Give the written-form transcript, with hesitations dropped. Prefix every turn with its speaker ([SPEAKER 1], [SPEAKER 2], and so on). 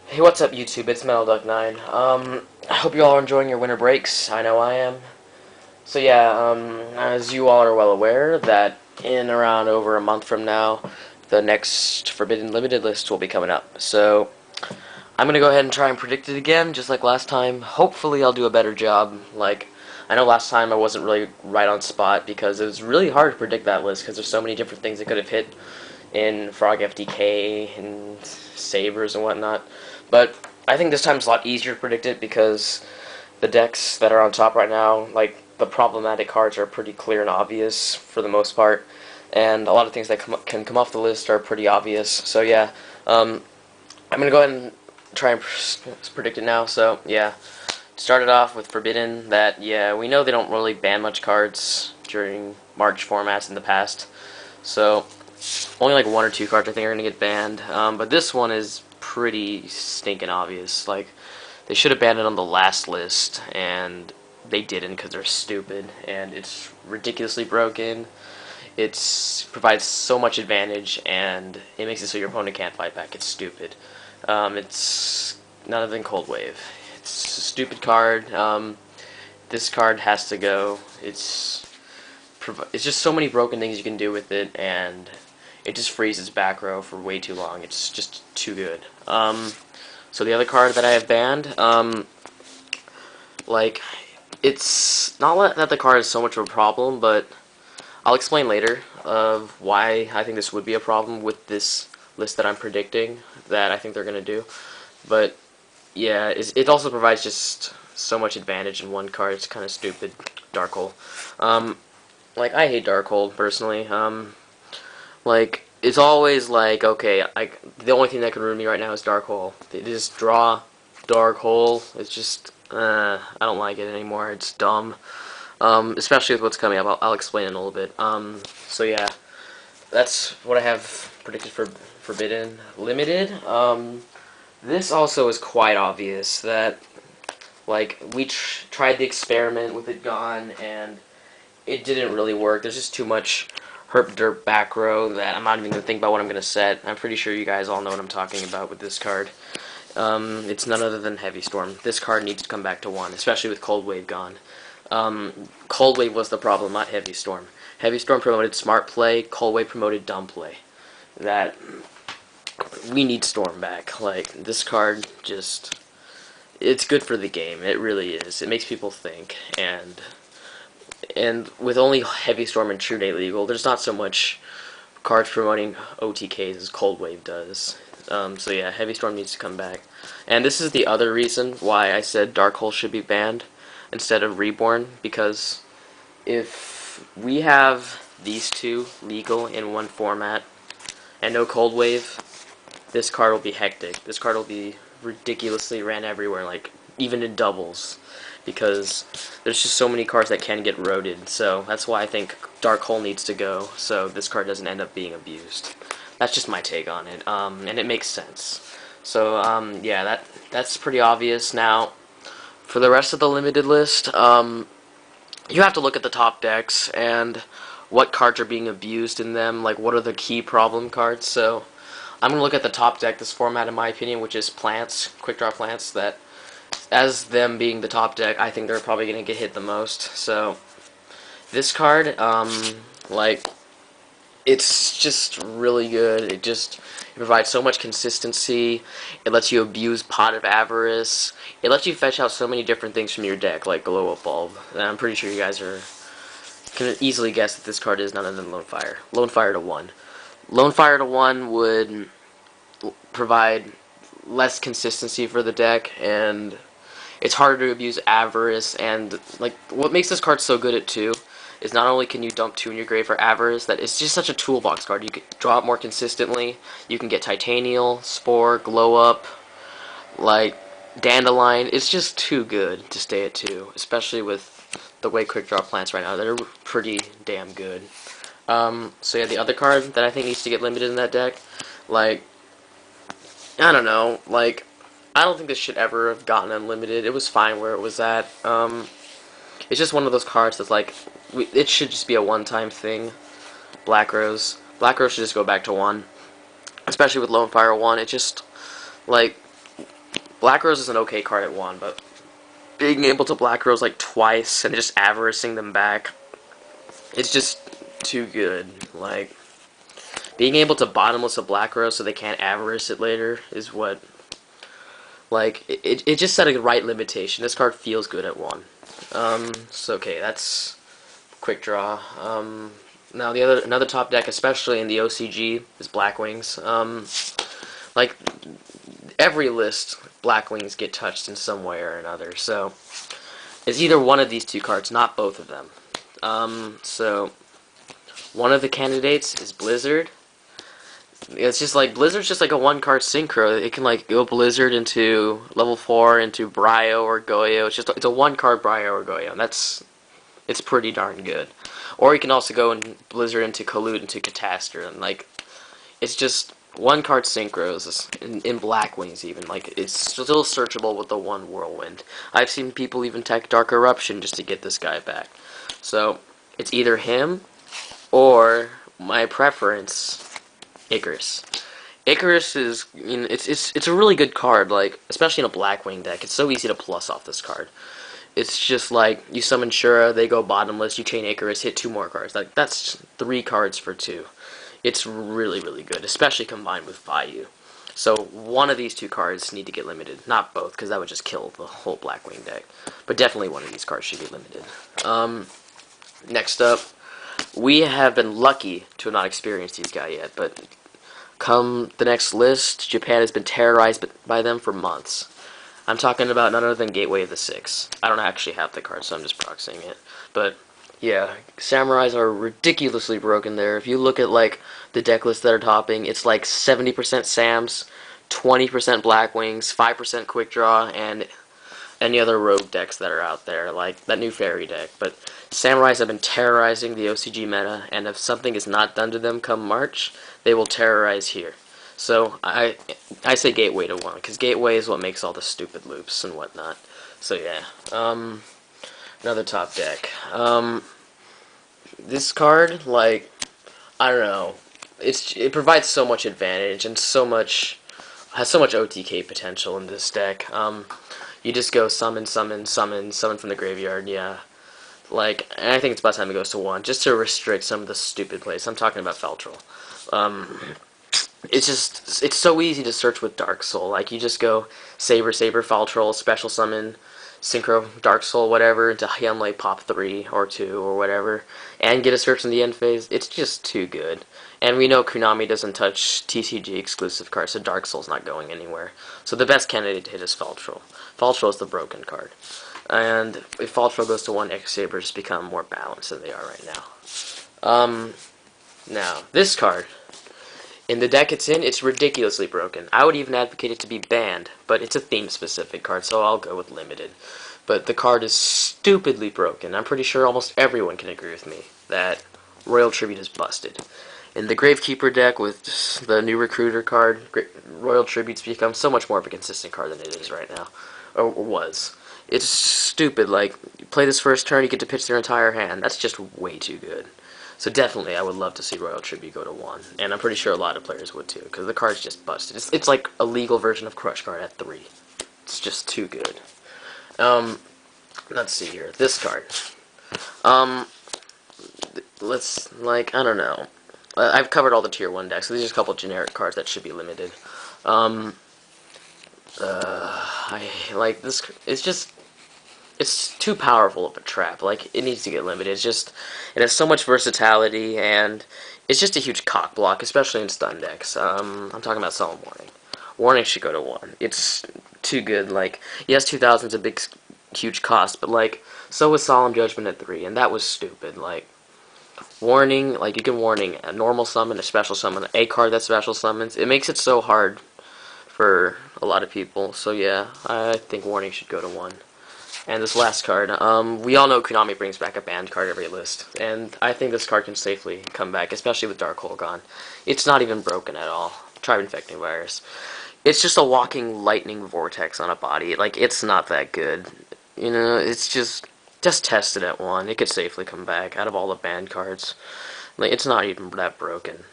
[SPEAKER 1] Hey, what's up, YouTube? It's MetalDuck9. I hope you all are enjoying your winter breaks. I know I am. So yeah, as you all are well aware, that in around over a month from now, the next Forbidden Limited list will be coming up. So I'm gonna go ahead and try and predict it again, just like last time. Hopefully, I'll do a better job. Like, I know last time I wasn't really right on spot because it was really hard to predict that list because there's so many different things that could have hit in Frog FDK and Sabers and whatnot. But I think this time's a lot easier to predict it because the decks that are on top right now, like the problematic cards, are pretty clear and obvious for the most part, and a lot of things that can come off the list are pretty obvious. So yeah, I'm gonna go ahead and try and predict it now. So yeah, started off with Forbidden. That yeah, we know they don't really ban much cards during March formats in the past, so only like one or two cards I think are gonna get banned. But this one is pretty stinking obvious. Like, they should have banned it on the last list, and they didn't because they're stupid, and it's ridiculously broken. It provides so much advantage, and it makes it so your opponent can't fight back. It's stupid. It's none other than Cold Wave. It's a stupid card. This card has to go. It's just so many broken things you can do with it, and it just freezes back row for way too long. It's just too good. So the other card that I have banned, like, it's not that the card is so much of a problem, but I'll explain later of why I think this would be a problem with this list that I'm predicting that I think they're gonna do. But yeah, it also provides just so much advantage in one card. It's kind of stupid. Dark Hole. Like, I hate Dark Hole personally. Like, it's always like, okay, the only thing that can ruin me right now is Dark Hole. They just draw Dark Hole. It's just, I don't like it anymore. It's dumb. Especially with what's coming up. I'll explain in a little bit. So yeah, that's what I have predicted for Forbidden Limited. This also is quite obvious that, like, we tried the experiment with it gone, and it didn't really work. There's just too much herp derp back row that I'm not even going to think about what I'm going to set. I'm pretty sure you guys all know what I'm talking about with this card. It's none other than Heavy Storm. This card needs to come back to 1, especially with Cold Wave gone. Cold Wave was the problem, not Heavy Storm. Heavy Storm promoted smart play, Cold Wave promoted dumb play. That, we need Storm back. Like, this card just, it's good for the game. It really is. It makes people think, and with only Heavy Storm and True Day legal, there's not so much cards promoting OTKs as Cold Wave does. So yeah, Heavy Storm needs to come back. And this is the other reason why I said Dark Hole should be banned instead of Reborn, because if we have these two legal in one format and no Cold Wave, this card will be hectic. This card will be ridiculously ran everywhere, like, even in doubles, because there's just so many cards that can get roaded. So that's why I think Dark Hole needs to go, so this card doesn't end up being abused. That's just my take on it, and it makes sense. So yeah, that's pretty obvious. Now, for the rest of the limited list, you have to look at the top decks and what cards are being abused in them, like what are the key problem cards. So I'm going to look at the top deck this format, in my opinion, which is Plants, Quick Draw Plants, that as them being the top deck, I think they're probably going to get hit the most. So this card, like, it's just really good. It provides so much consistency. It lets you abuse Pot of Avarice. It lets you fetch out so many different things from your deck, like Glow Up Bulb. And I'm pretty sure you guys can easily guess that this card is none other than Lone Fire. Lone Fire to 1. Lone Fire to 1 would provide less consistency for the deck, and it's harder to abuse Avarice. And, like, what makes this card so good at 2 is not only can you dump 2 in your grave for Avarice, that it's just such a toolbox card. You can draw it more consistently. You can get Titanial, Spore, Glow Up, like Dandelion. It's just too good to stay at 2, especially with the way Quick Draw Plants right now. They're pretty damn good. So yeah, the other card that I think needs to get limited in that deck, like, I don't know, like, I don't think this should ever have gotten unlimited. It was fine where it was at. It's just one of those cards that's like, it should just be a one-time thing. Black Rose. Black Rose should just go back to 1. Especially with Lone Fire 1. It just, like, Black Rose is an okay card at 1, but being able to Black Rose like twice and just avaricing them back, it's just too good. Like, being able to bottomless a Black Rose so they can't avarice it later is what, like, it just set a right limitation. This card feels good at 1. So okay, that's quick draw. Now another top deck, especially in the OCG, is Black Wings. Like, every list, Black Wings get touched in some way or another. So it's either one of these two cards, not both of them. So one of the candidates is Blizzard. It's just like Blizzard's just like a one-card synchro. It can like go Blizzard into level 4 into Bryo or Goyo. It's a one-card Bryo or Goyo, and it's pretty darn good. Or you can also go and Blizzard into Collude into Catastor, and like it's just one-card synchros in Black Wings even. Like, it's still searchable with the one Whirlwind. I've seen people even tech Dark Eruption just to get this guy back. So it's either him or my preference, Icarus. Icarus is, you know, it's a really good card, like, especially in a Blackwing deck. It's so easy to plus off this card. It's just like, you summon Shura, they go bottomless, you chain Icarus, hit 2 more cards. Like, that's 3 cards for 2. It's really, really good, especially combined with Vayu. So one of these 2 cards need to get limited. Not both, because that would just kill the whole Blackwing deck. But definitely one of these cards should be limited. Next up, we have been lucky to have not experienced these guys yet, but come the next list, Japan has been terrorized by them for months. I'm talking about none other than Gateway of the Six. I don't actually have the card, so I'm just proxying it. But yeah, Samurais are ridiculously broken there. If you look at like the deck lists that are topping, it's like 70% Sams, 20% Blackwings, 5% Quick Draw, and any other rogue decks that are out there, like that new fairy deck. But Samurais have been terrorizing the OCG meta, and if something is not done to them come March, they will terrorize here. So I say Gateway to 1, because Gateway is what makes all the stupid loops and whatnot. So yeah, another top deck. This card, like, I don't know, it provides so much advantage and has so much OTK potential in this deck. You just go summon from the graveyard, yeah. Like, and I think it's about time it goes to 1, just to restrict some of the stupid plays. I'm talking about Feltrel. It's so easy to search with Dark Soul. Like, you just go Saber, Feltrel, special summon, Synchro, Dark Soul, whatever, into Hyunlei pop 3 or 2 or whatever, and get a search in the end phase. It's just too good. And we know Konami doesn't touch TCG exclusive cards, so Dark Soul's not going anywhere. So the best candidate to hit is Feltrel. Feltrel is the broken card. And if Feltrel goes to 1, x-sabers become more balanced than they are right now. Now, this card, in the deck it's in, it's ridiculously broken. I would even advocate it to be banned, but it's a theme-specific card, so I'll go with limited. But the card is stupidly broken. I'm pretty sure almost everyone can agree with me that Royal Tribute is busted. In the Gravekeeper deck with the new Recruiter card, Royal Tribute's become so much more of a consistent card than it is right now. Or was. It's stupid. Like, you play this first turn, you get to pitch their entire hand. That's just way too good. So definitely, I would love to see Royal Tribute go to 1. And I'm pretty sure a lot of players would too, because the card's just busted. It's like a legal version of Crush Card at 3. It's just too good. Let's see here. This card. Let's, like, I don't know. I've covered all the Tier 1 decks, so these are a couple generic cards that should be limited. I like this. It's too powerful of a trap. Like, it needs to get limited. It has so much versatility, and it's just a huge cock block, especially in stun decks. I'm talking about Solemn Warning. Warning should go to 1. It's too good. Like, yes, 2000's a big, huge cost, but like, so was Solemn Judgment at 3, and that was stupid. Like, Warning, like, you can Warning a normal summon, a special summon, a card that special summons. It makes it so hard for a lot of people. So yeah, I think Warning should go to 1. And this last card, we all know Konami brings back a banned card every list, and I think this card can safely come back, especially with Dark Hole gone. It's not even broken at all. Try Infecting Virus. It's just a walking lightning vortex on a body. Like, it's not that good. You know, it's just test it at 1. It could safely come back out of all the banned cards. Like, it's not even that broken.